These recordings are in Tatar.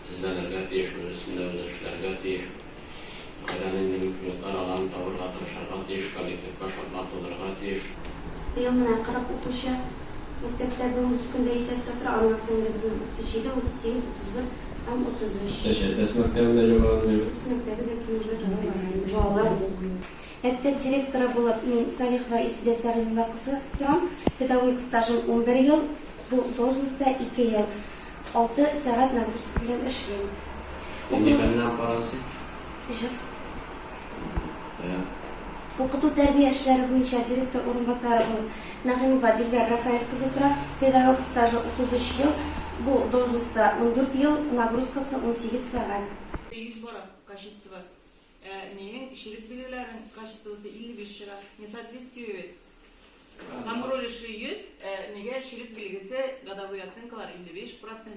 sizlerle değişmez, üstünde özdeşlerle değiş. Ailenin mümkünler alan tavır hatırışarga değiş, kolektif başarılatılırga değiş. Yılına qarab o'quvchi maktabda bugungi kunda esa tatra anlatsanglar o'qitishida 38, 31 ham 33. Teşekkür maktabında cevabını verin. Maktabda ikinci балалар. Мәктәп директоры булып мин Салихова Исидә Сәгыйдова кызы торам. Педагогик стажым 11 ел, бу должностьта 2 ел. 6 сәгать нагрузка белән эшлим. Independent parası. Укыту тәрбия эшләре буенча директор урынбасары булып Нәгыймова Дилбәр Рафаэль кызы тора. Педагогик стажы 33 ел, бу должностьта 14 ел, нагрузкасы 18 сәгать. 100 бара качество. Ненің шерік белгілерінің качествосы 55 лира не соответствует. Контролиші 100, неге шерік белгісі годовой оценкалар 55%.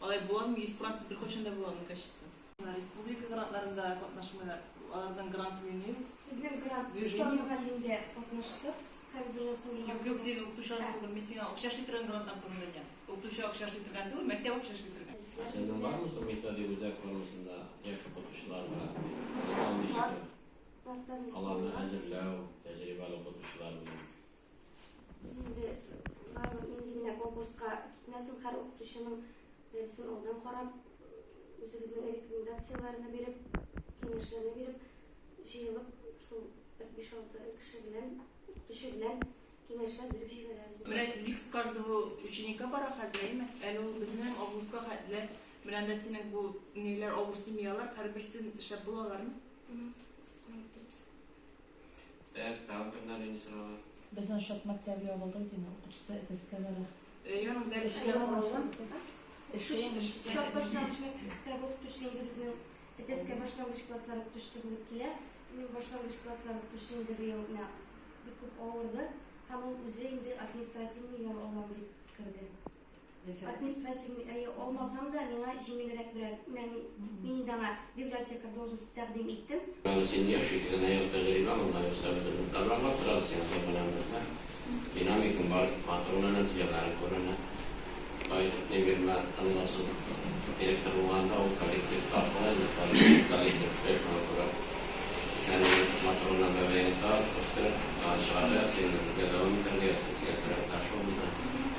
Олай болам 100% бір көшінде болам качество. Республика грантларында қатнашмайлар, олардан грант үйінеу. Біздің грант Үстормаға дейінде қатнаштық. Yok senin okutuşan olur. Mesela okşaşlı tren granttan kurulacak. Okutuşa okşaşlı tren olur, mektep okşaşlı tren. Senin var mısın metodi güzel konusunda yaş okutuşlarla İslam işte alanı hazırlağı, tecrübeli okutuşlarla? Bizim de var mendegina konkursqa gitmesin, har o'qituvchining dersin oldan qarab, o'zimizning rekomendatsiyalarini berib, kengashlarni berib, yig'ilib shu 5-6 kishi bilan o'qituvchi bilan kengashlar berib jiberamiz. Lift каждого ученика бара хозяина. Әле ул безнең августка хәтле белән дә синең бу ниләр авыр семьялар һәрберсен эшләп булалармы? Tamam kimden sonra? Bizden şart maktabi yapıldı ki okutuşta eteskalara. Yanım dərsləyər olsun. Şu başlangıç maktab o'qituvchisi bizning eteska boshlang'ich klasslar o'qituvchisi bo'lib keladi. Uning boshlang'ich klasslar o'qituvchisi endi reyona bir ko'p og'irdi. Ham o'zi endi administrativniy yo'l olgan kirdi. Administrativniy olmasam da menga jengilroq bo'ladi. Men dana biblioteka должность taqdim etdim. Ben senin yaşadığın hayal tecrübem ondan gösterdim. Davranmak tradisyon zamanında. Dinamikim var, patronun neticeleri korona. Gayet ne bilmem tanımasın. Direktör olanda o kolektif tartmalı, kolektif peşman olarak. Senin patronla bebeğini daha gösterip, daha dışarıya senin devam ederliyorsun. Siyasetler taşı olmadan.